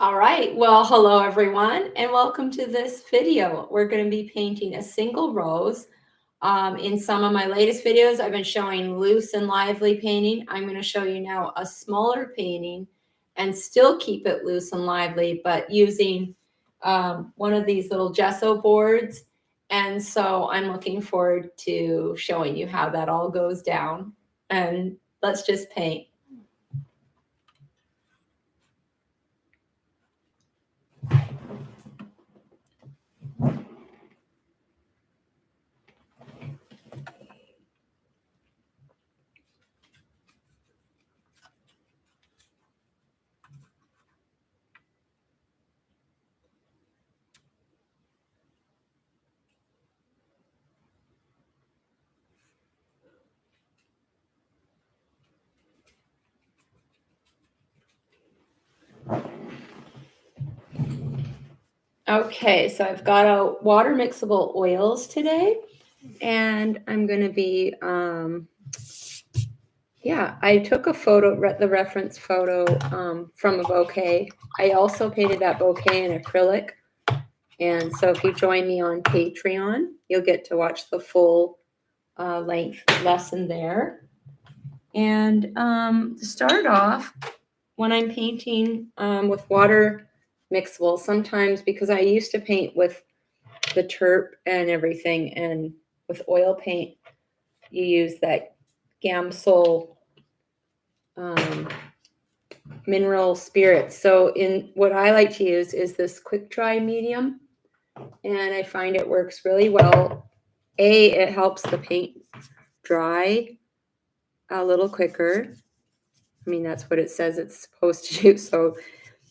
All right, well, hello everyone, and welcome to this video. We're going to be painting a single rose. In some of my latest videos, I've been showing loose and lively painting. I'm going to show you now a smaller painting and still keep it loose and lively, but using one of these little gesso boards. And so I'm looking forward to showing you how that all goes down. And let's just paint. Okay, so I've got a water mixable oils today, and I'm going to be, I took a photo, the reference photo from a bouquet. I also painted that bouquet in acrylic, and so if you join me on Patreon, you'll get to watch the full length lesson there. And to start off, when I'm painting with water mixable, sometimes because I used to paint with the terp and everything, and with oil paint, you use that Gamsol mineral spirit. So in what I like to use is this quick dry medium, and I find it works really well. It helps the paint dry a little quicker. I mean, that's what it says it's supposed to do. So,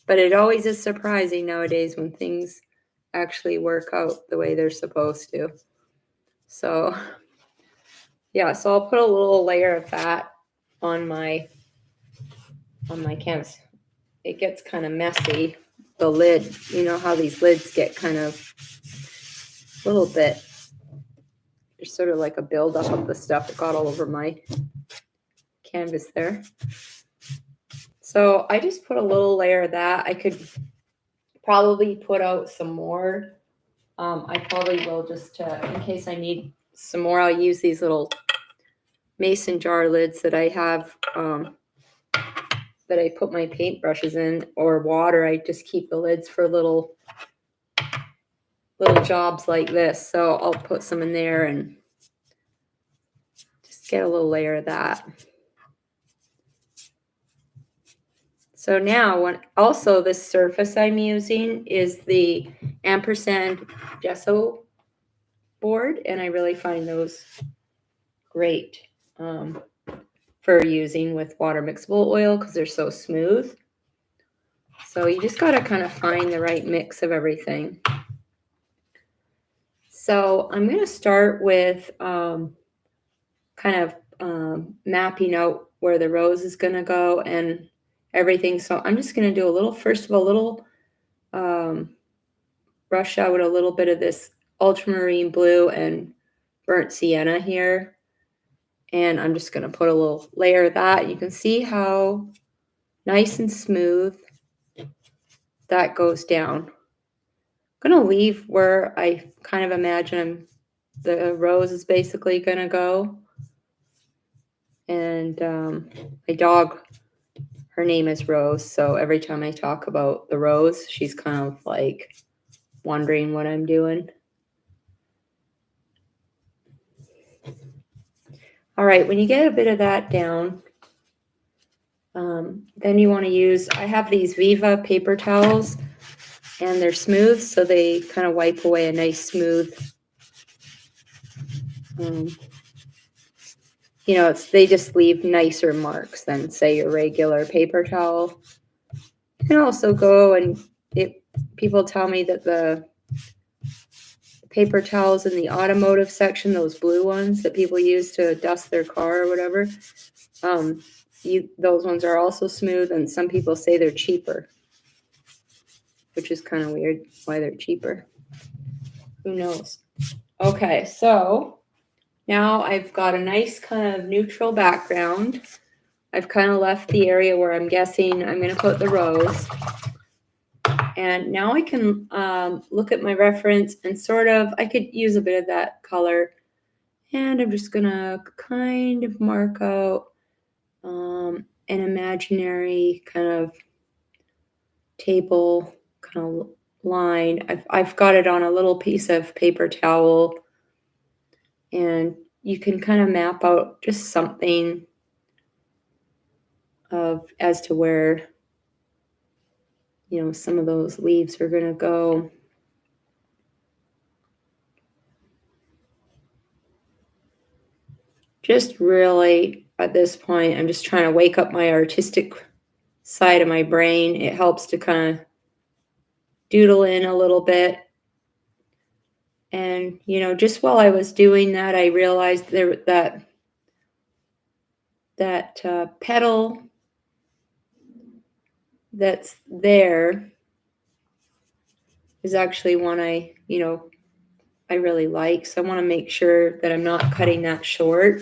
but it always is surprising nowadays when things actually work out the way they're supposed to. So, yeah, so I'll put a little layer of that on my canvas. It gets kind of messy, the lid. You know how these lids get kind of a little bit, there's sort of like a buildup of the stuff that got all over my canvas there. So I just put a little layer of that. I could probably put out some more. I probably will just in case I need some more. I'll use these little mason jar lids that I have that I put my paintbrushes in, or water. I just keep the lids for little jobs like this. So I'll put some in there and just get a little layer of that. So now, also this surface I'm using is the ampersand gesso board, and I really find those great for using with water mixable oil because they're so smooth. So you just got to kind of find the right mix of everything. So I'm going to start with kind of mapping out where the rose is going to go and everything. So I'm just going to do a little, first of all, a little brush out a little bit of this ultramarine blue and burnt sienna here. And I'm just going to put a little layer of that. You can see how nice and smooth that goes down. I'm going to leave where I kind of imagine the rose is basically going to go. And my dog, her name is Rose. So every time I talk about the rose, she's kind of like wondering what I'm doing. All right, when you get a bit of that down, then you want to use, I have these Viva paper towels, and they're smooth, so they kind of wipe away a nice smooth, they just leave nicer marks than, say, your regular paper towel. You can also go and people tell me that the paper towels in the automotive section, those blue ones that people use to dust their car or whatever, those ones are also smooth, and some people say they're cheaper, which is kind of weird why they're cheaper. Who knows? Okay, so now I've got a nice kind of neutral background. I've kind of left the area where I'm guessing I'm going to put the rose. And now I can look at my reference and sort of, I could use a bit of that color. And I'm just going to kind of mark out an imaginary kind of table kind of line. I've got it on a little piece of paper towel. And you can kind of map out just something as to where, some of those leaves are going to go. Just really, at this point, I'm just trying to wake up my artistic side of my brain. It helps to kind of doodle in a little bit. And, just while I was doing that, I realized that petal that's there is actually one I really like. So I want to make sure that I'm not cutting that short.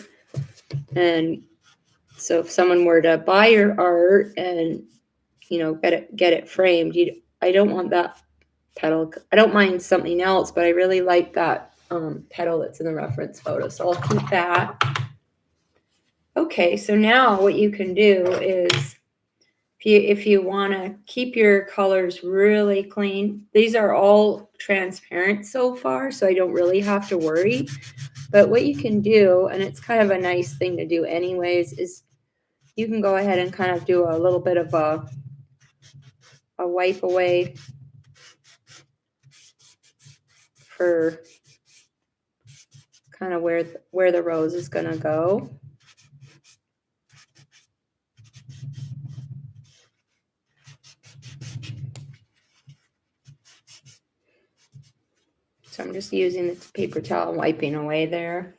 And so if someone were to buy your art and, get it framed, I don't want that petal. I don't mind something else, but I really like that petal that's in the reference photo. So I'll keep that. Okay, so now what you can do is if you want to keep your colors really clean, these are all transparent so far, so I don't really have to worry. But what you can do, and it's kind of a nice thing to do anyways, is you can go ahead and kind of do a little bit of a wipe away for kind of where the rose is going to go. So I'm just using the paper towel, wiping away there.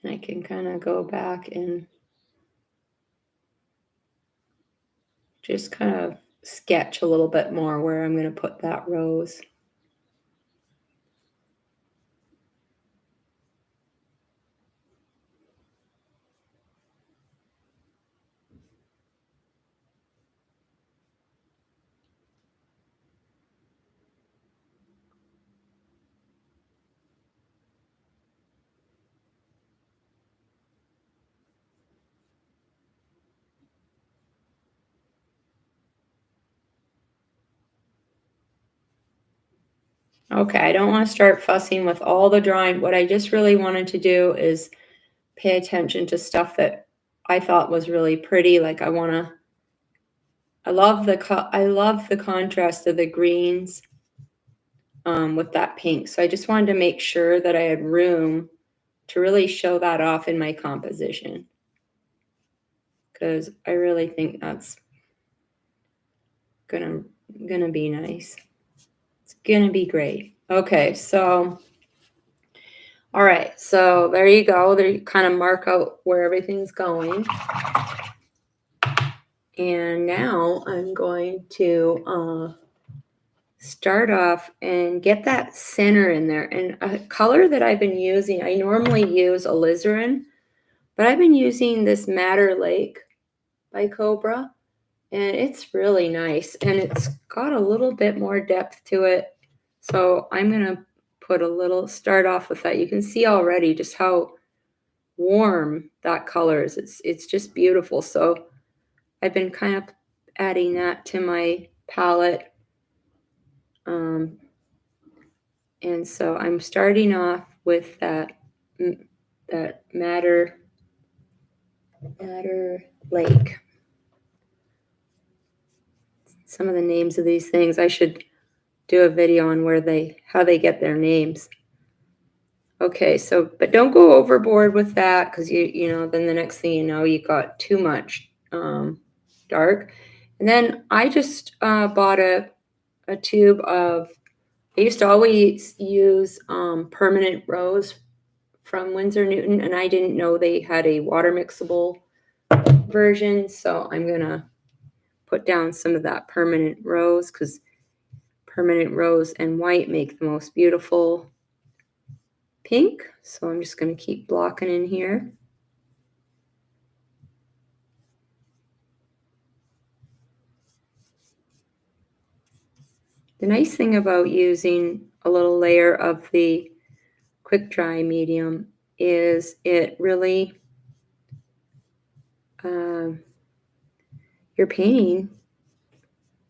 And I can kind of go back and just kind of sketch a little bit more where I'm going to put that rose. Okay, I don't want to start fussing with all the drawing. What I just really wanted to do is pay attention to stuff that I thought was really pretty. Like I love the contrast of the greens with that pink. So I just wanted to make sure that I had room to really show that off in my composition, because I really think that's gonna be nice. It's gonna be great. Okay, so all right, so there you go. There you kind of mark out where everything's going. And now I'm going to start off and get that center in there. And a color that I've been using, I normally use alizarin, but I've been using this Madder Lake by Cobra, and it's really nice. And it's got a little bit more depth to it. So I'm going to start off with that. You can see already just how warm that color is. It's just beautiful. So I've been kind of adding that to my palette. And so I'm starting off with that Madder Lake. Some of the names of these things, I should do a video on how they get their names. Okay, so but don't go overboard with that, because then the next thing you know, you got too much dark. And then I just bought a tube of, I used to always use permanent rose from Winsor Newton, and I didn't know they had a water-mixable version, so I'm gonna put down some of that permanent rose, because permanent rose and white make the most beautiful pink. So I'm just going to keep blocking in here. The nice thing about using a little layer of the quick dry medium is it really, your painting,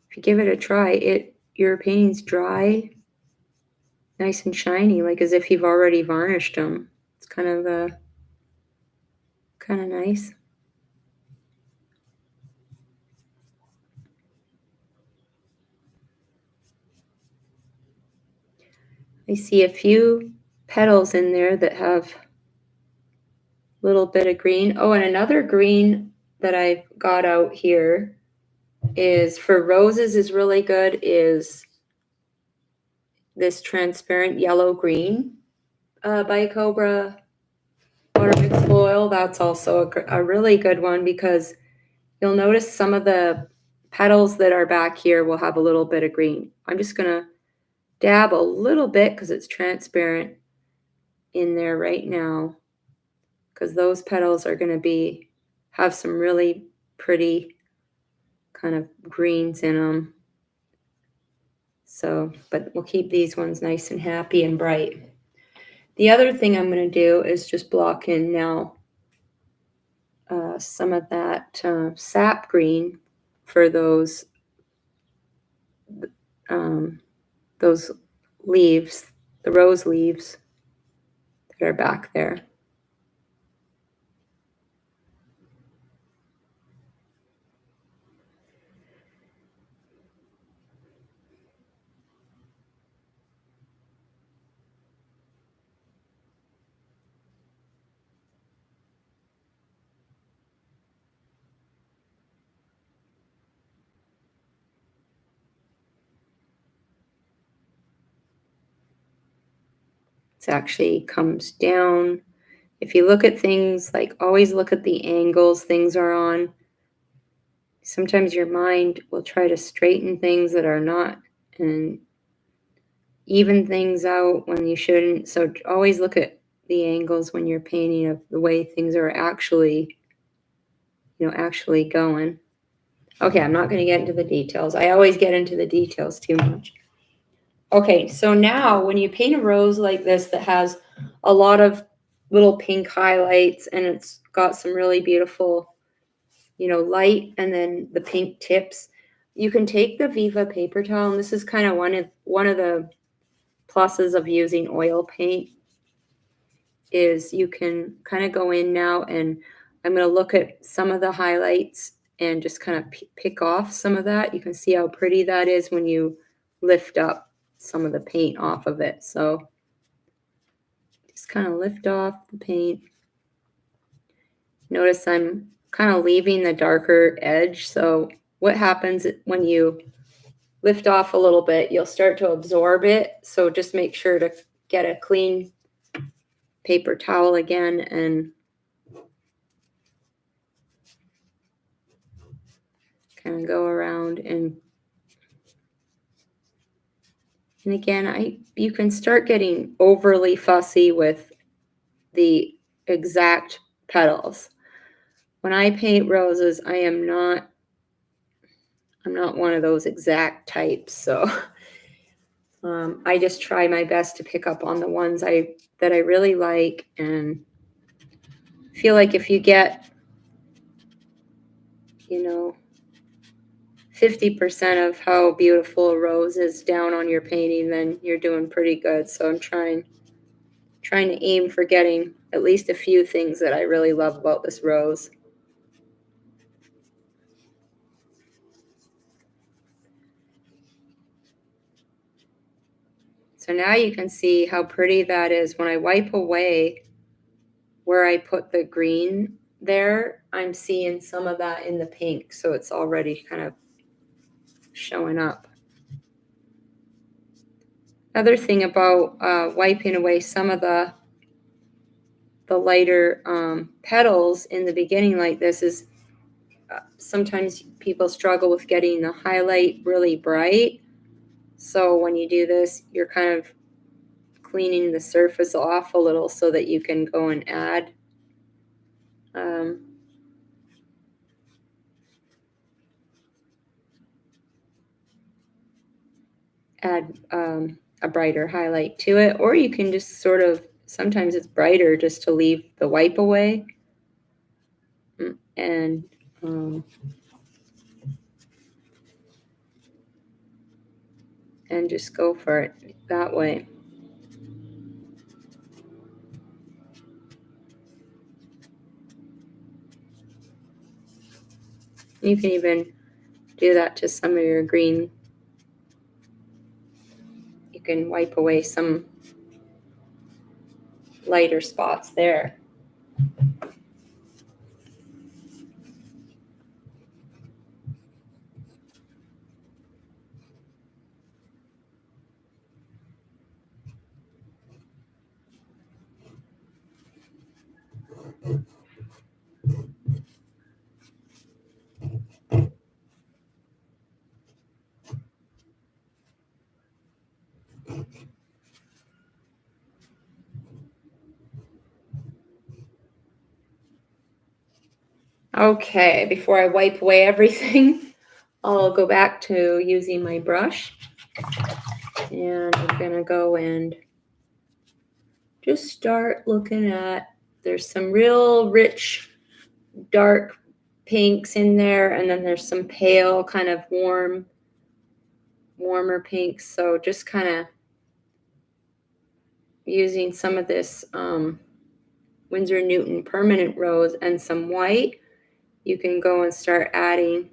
if you give it a try, your paintings dry nice and shiny, like as if you've already varnished them. It's kind of nice. I see a few petals in there that have a little bit of green. Oh, and another green that I've got out here is for roses is really good is this transparent yellow green by Cobra water-mixable oil. That's also a really good one because you'll notice some of the petals that are back here will have a little bit of green. I'm just going to dab a little bit because it's transparent in there right now, because those petals are going to have some really pretty kind of greens in them. So, but we'll keep these ones nice and happy and bright. The other thing I'm going to do is just block in now some of that sap green for those leaves, the rose leaves that are back there. It actually comes down. If you look at things, like always look at the angles things are on. Sometimes your mind will try to straighten things that are not and even things out when you shouldn't. So always look at the angles when you're painting of the way things are actually going. Okay, I'm not going to get into the details. I always get into the details too much. Okay, so now when you paint a rose like this that has a lot of little pink highlights and it's got some really beautiful, light and then the pink tips, you can take the Viva paper towel, and this is kind of one of the pluses of using oil paint is you can kind of go in now, and I'm going to look at some of the highlights and just kind of pick off some of that. You can see how pretty that is when you lift up some of the paint off of it. So just kind of lift off the paint. Notice I'm kind of leaving the darker edge. So what happens when you lift off a little bit, you'll start to absorb it. So just make sure to get a clean paper towel again and kind of go around and again, you can start getting overly fussy with the exact petals. When I paint roses, I'm not one of those exact types. So I just try my best to pick up on the ones that I really like, and feel like if you get 50% of how beautiful a rose is down on your painting, then you're doing pretty good. So I'm trying to aim for getting at least a few things that I really love about this rose. So now you can see how pretty that is. When I wipe away where I put the green there, I'm seeing some of that in the pink. So it's already kind of showing up. Another thing about wiping away some of the lighter petals in the beginning like this is sometimes people struggle with getting the highlight really bright. So when you do this, you're kind of cleaning the surface off a little so that you can go and add add a brighter highlight to it, or you can just sort of, sometimes it's brighter just to leave the wipe away and just go for it that way. You can even do that to some of your green. You can wipe away some lighter spots there. Okay, before I wipe away everything, I'll go back to using my brush. And I'm gonna go and just start looking at, there's some real rich, dark pinks in there, and then there's some pale, kind of warmer pinks. So just kind of using some of this Winsor & Newton permanent rose and some white, you can go and start adding,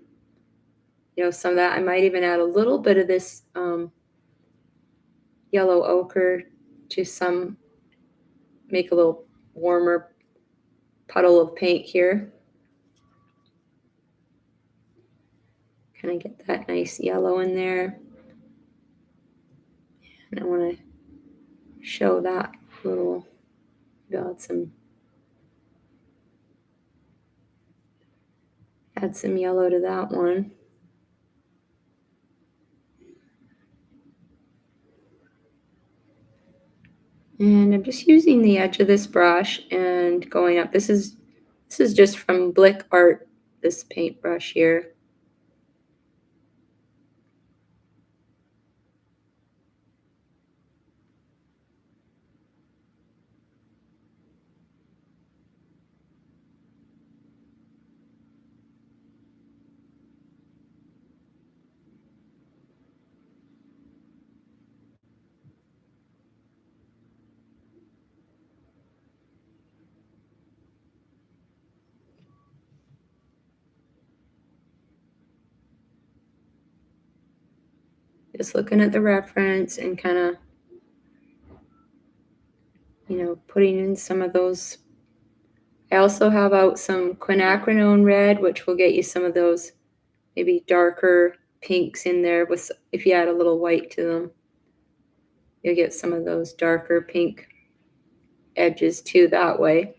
some of that. I might even add a little bit of this yellow ochre to some, make a little warmer puddle of paint here. Kind of get that nice yellow in there. And I want to show that little, add some yellow to that one. And I'm just using the edge of this brush and going up. This is just from Blick Art, this paintbrush here. Just looking at the reference and kind of, putting in some of those. I also have out some quinacridone red, which will get you some of those maybe darker pinks in there. If you add a little white to them, you'll get some of those darker pink edges too that way.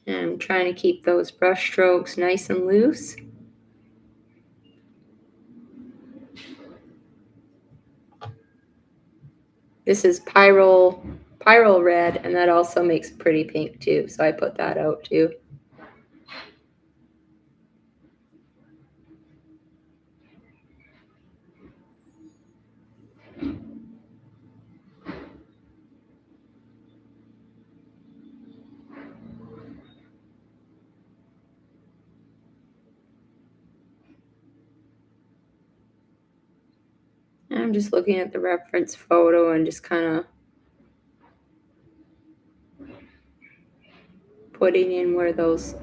And I'm trying to keep those brush strokes nice and loose. This is Pyrrole red, and that also makes pretty pink too, so I put that out too. And I'm just looking at the reference photo and just kind of putting in where those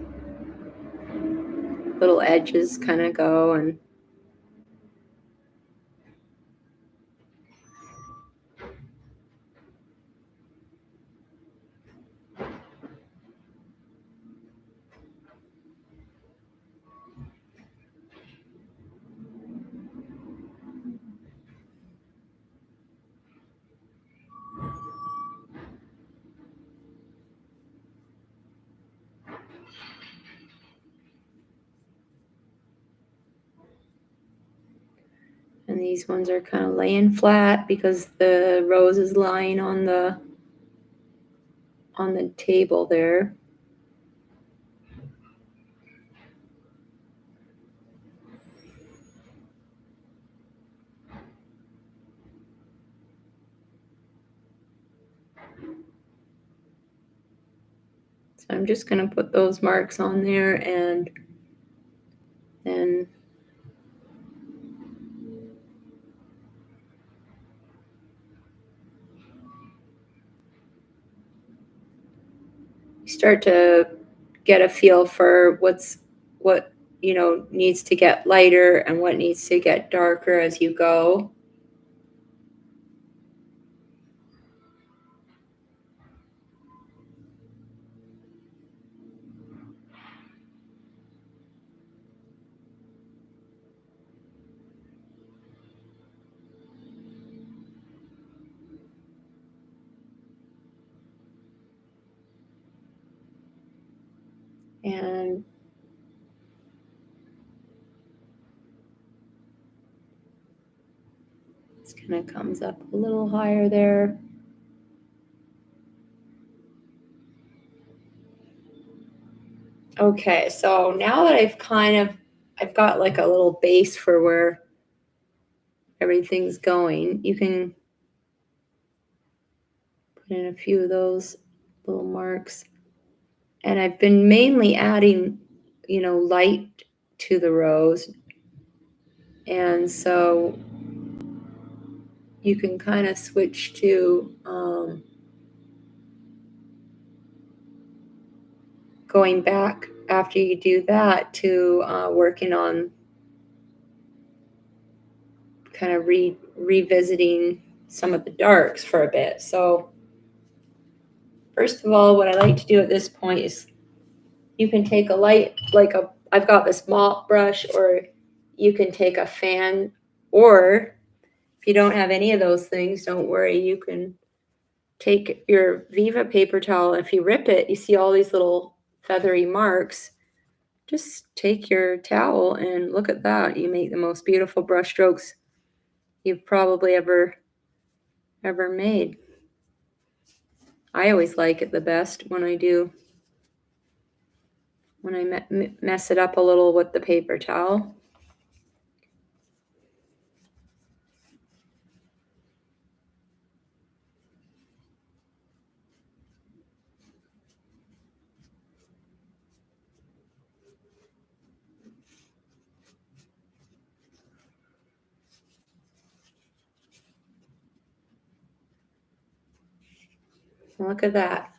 little edges kind of go. And And these ones are kind of laying flat because the rose is lying on the table there. So I'm just going to put those marks on there and then start to get a feel for what needs to get lighter and what needs to get darker as you go. And it kind of comes up a little higher there. Okay, so now that I've got like a little base for where everything's going, you can put in a few of those little marks. And I've been mainly adding, light to the rose. And so you can kind of switch to going back after you do that to working on kind of revisiting some of the darks for a bit. So first of all, what I like to do at this point is you can take a light, I've got this mop brush, or you can take a fan, or if you don't have any of those things, don't worry, you can take your Viva paper towel. If you rip it, you see all these little feathery marks. Just take your towel and look at that. You make the most beautiful brush strokes you've probably ever made. I always like it the best when I mess it up a little with the paper towel. Look at that.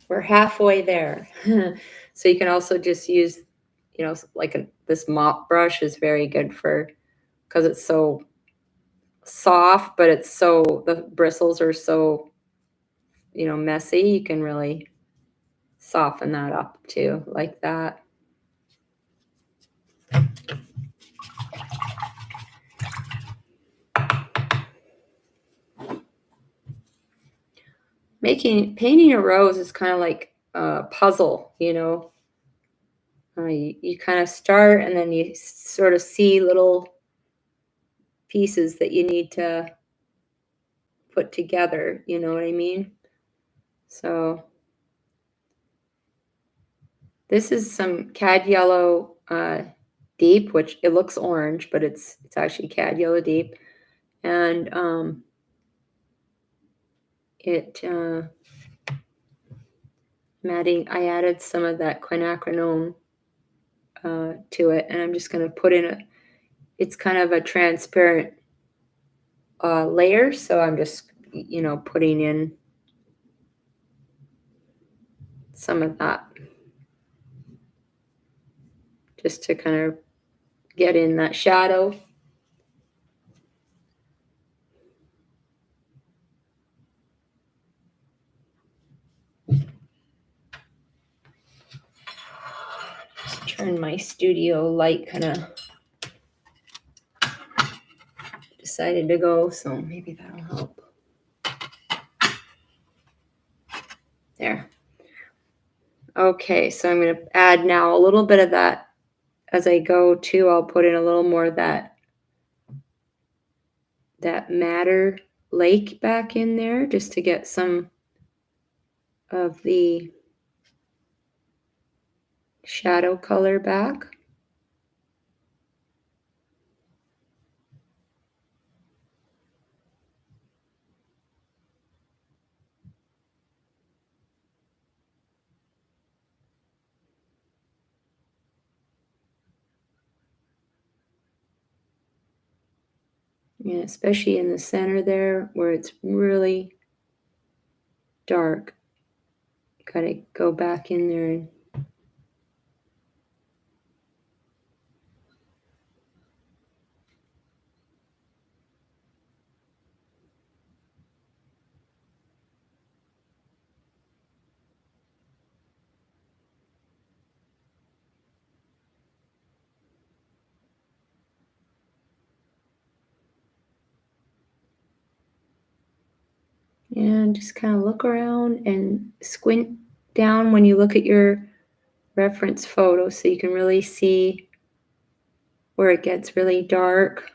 We're halfway there. So you can also just use, this mop brush is very good because it's so soft, but the bristles are so, messy. You can really soften that up too, like that. Painting a rose is kind of like a puzzle, you kind of start and then you sort of see little pieces that you need to put together, you know what I mean? So this is some cad yellow deep, which it looks orange, but it's actually cad yellow deep. And I added some of that quinacridone to it, and I'm just going to put in it's kind of a transparent layer, so I'm just, putting in some of that just to kind of get in that shadow. Just turn my studio light kind of decided to go, so maybe that'll help. There. Okay, so I'm going to add now a little bit of that as I go too. I'll put in a little more of that that madder lake back in there, just to get some of the shadow color back. Yeah, especially in the center there where it's really dark. Gotta go back in there and just kind of look around and squint down when you look at your reference photo so you can really see where it gets really dark.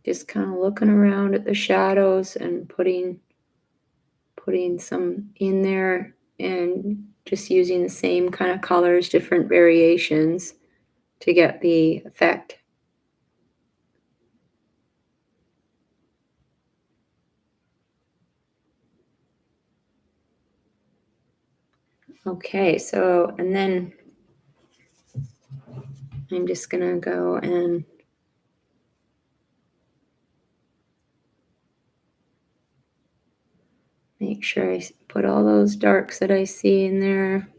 Just kind of looking around at the shadows and putting some in there, and just using the same kind of colors, different variations to get the effect. Okay, so, and then I'm just gonna go and make sure I put all those darks that I see in there.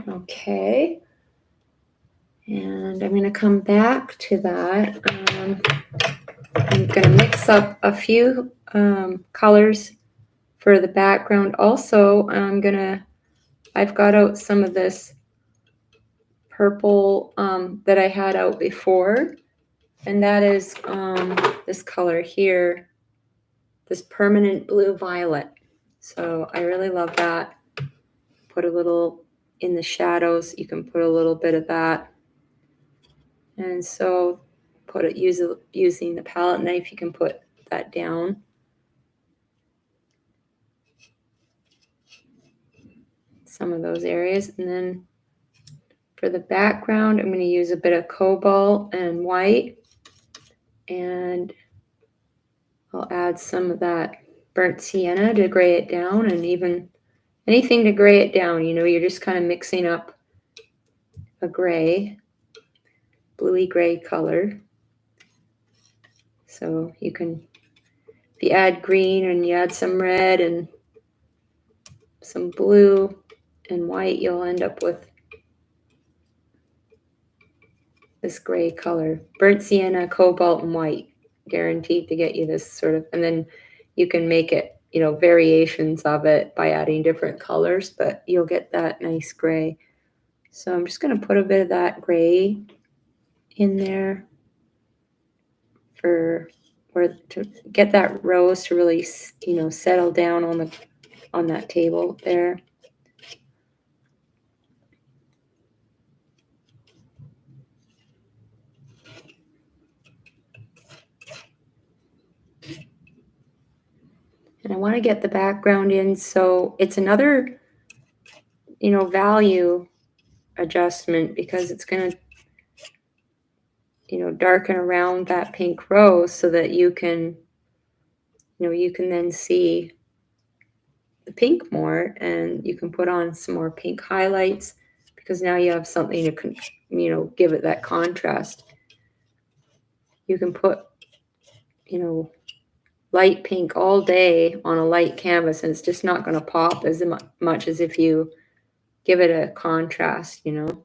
Okay, and I'm going to come back to that. I'm going to mix up a few colors for the background. Also, I've got out some of this purple that I had out before, and that is this color here, this permanent blue violet. So I really love that. Put a little in the shadows. You can put a little bit of that. And so put it using the palette knife, you can put that down. Some of those areas. And then for the background, I'm going to use a bit of cobalt and white. And I'll add some of that burnt sienna to gray it down, and even anything to gray it down. You know, you're just kind of mixing up a gray, bluey gray color. So you can, if you add green and you add some red and some blue and white, you'll end up with this gray color. Burnt sienna, cobalt, and white, guaranteed to get you this sort of, and then you can make it, you know, variations of it by adding different colors, but you'll get that nice gray. So I'm just going to put a bit of that gray in there to get that rose to really, you know, settle down on that table there. I want to get the background in, so it's another, value adjustment because it's going to, darken around that pink rose so that you can then see the pink more, and you can put on some more pink highlights because now you have something to, give it that contrast. You can put, light pink all day on a light canvas, and it's just not going to pop as much as if you give it a contrast, So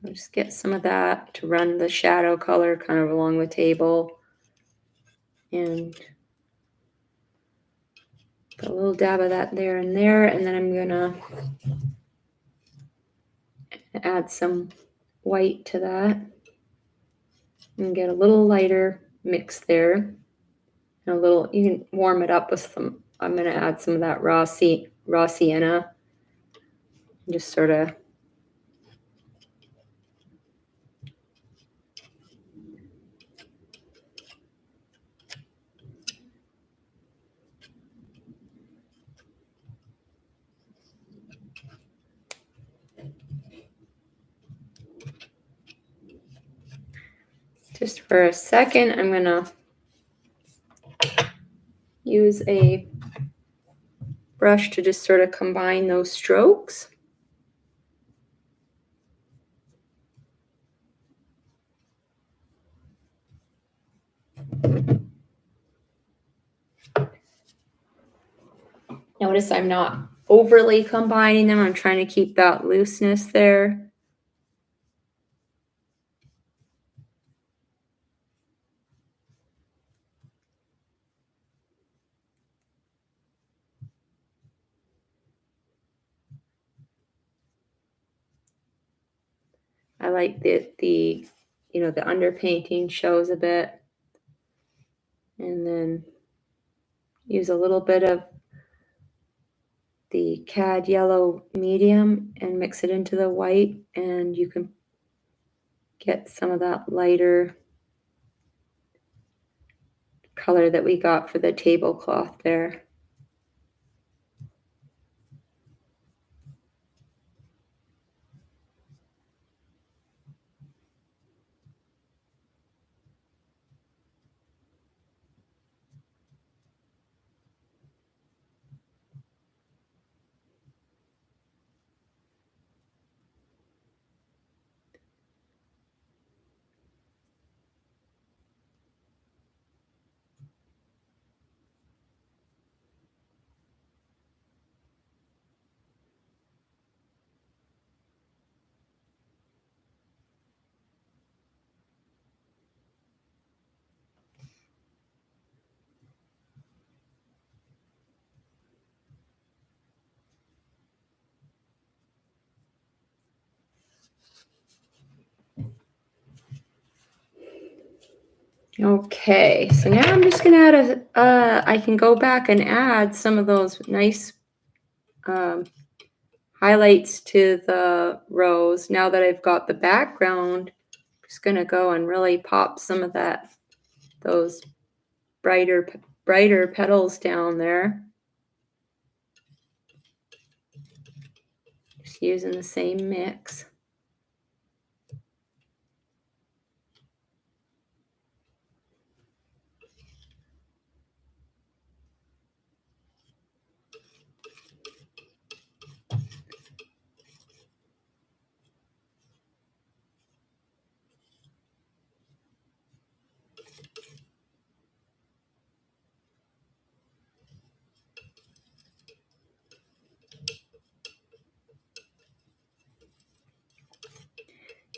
just get some of that to run the shadow color kind of along the table. And put a little dab of that there and there. And then I'm going to add some white to that and get a little lighter mix there. And you can warm it up with some, I'm going to add some of that raw sienna. Just sort of for a second, I'm going to use a brush to just sort of combine those strokes. Notice I'm not overly combining them. I'm trying to keep that looseness there. I like that the underpainting shows a bit. And then use a little bit of the cad yellow medium and mix it into the white, and you can get some of that lighter color that we got for the tablecloth there. Okay, so now I'm just going to add I can go back and add some of those nice highlights to the rose. Now that I've got the background, I'm just going to go and really pop some of those brighter petals down there. Just using the same mix.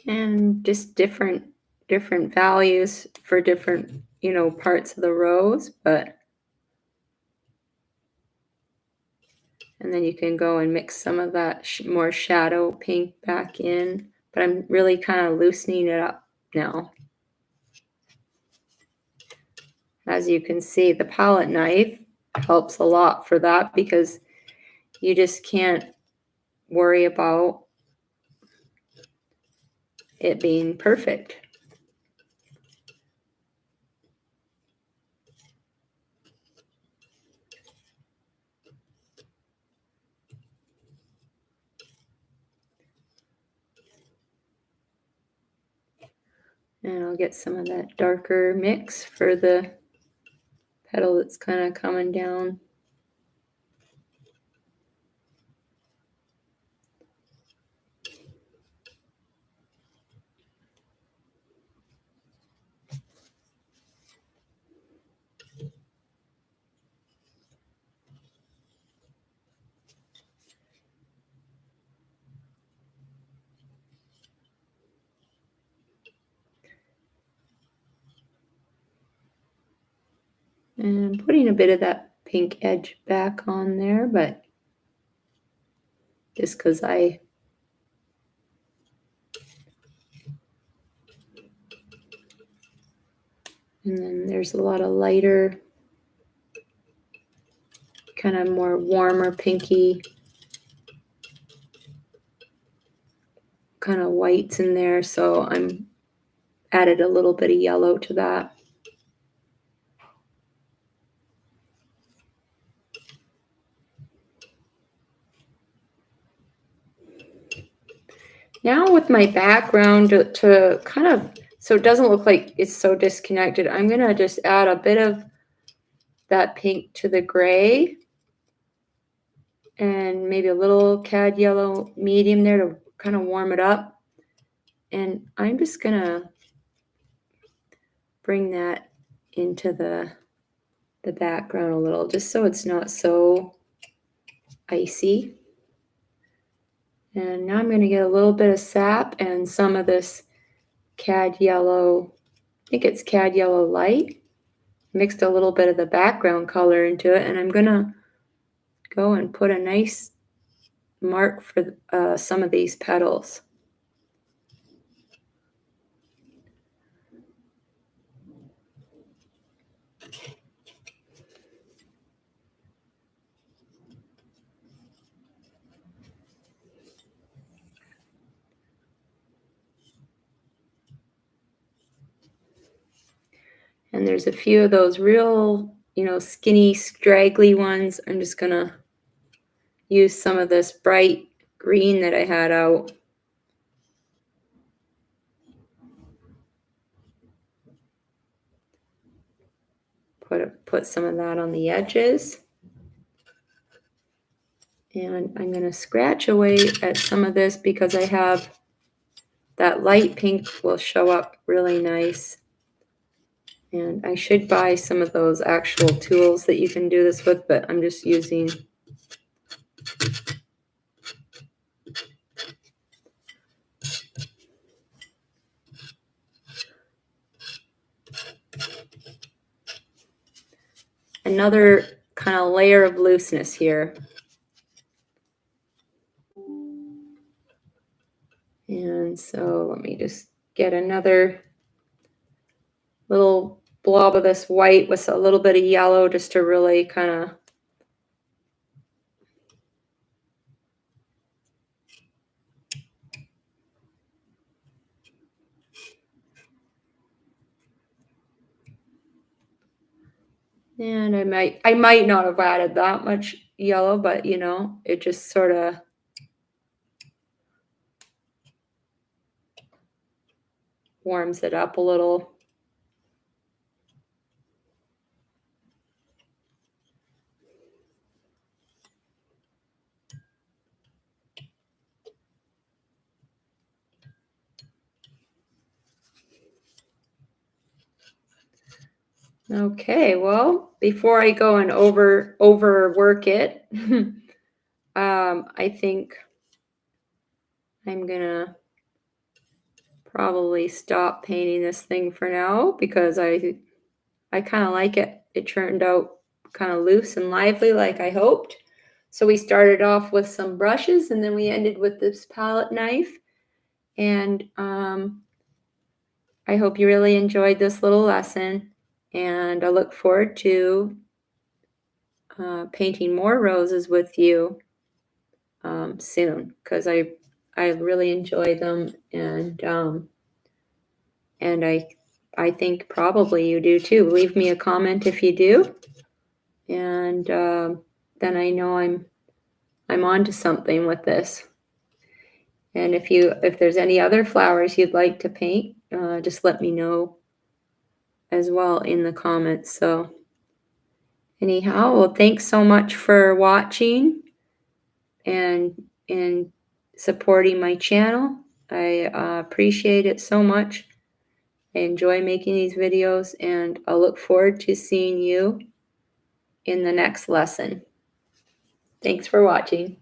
And just different values for different, parts of the rose, and then you can go and mix some of that more shadow pink back in, but I'm really kind of loosening it up now. As you can see, the palette knife helps a lot for that because you just can't worry about it being perfect. And I'll get some of that darker mix for the petal that's kind of coming down. And I'm putting a bit of that pink edge back on there, but just because and then there's a lot of lighter, kind of more warmer pinky kind of whites in there, so I'm added a little bit of yellow to that. Now with my background to kind of, so it doesn't look like it's so disconnected, I'm going to just add a bit of that pink to the gray and maybe a little cad yellow medium there to kind of warm it up. And I'm just going to bring that into the background a little, just so it's not so icy. And now I'm going to get a little bit of sap and some of this cad yellow, I think it's cad yellow light, mixed a little bit of the background color into it, and I'm going to go and put a nice mark for some of these petals. And there's a few of those real, skinny, straggly ones. I'm just going to use some of this bright green that I had out. Put some of that on the edges. And I'm going to scratch away at some of this because I have that light pink will show up really nice. And I should buy some of those actual tools that you can do this with, but I'm just using another kind of layer of looseness here. And so let me just get another little blob of this white with a little bit of yellow just to really kind of and I might not have added that much yellow, but it just sort of warms it up a little. Okay, well, before I go and overwork it, I think I'm gonna probably stop painting this thing for now because I kind of like it. It turned out kind of loose and lively like I hoped. So we started off with some brushes and then we ended with this palette knife. And I hope you really enjoyed this little lesson. And I look forward to painting more roses with you soon because I really enjoy them, and I think probably you do too. Leave me a comment if you do, and then I know I'm onto something with this. And if there's any other flowers you'd like to paint, just let me know as well in the comments. So anyhow, well, thanks so much for watching and supporting my channel. I appreciate it so much. I enjoy making these videos, and I'll look forward to seeing you in the next lesson. Thanks for watching.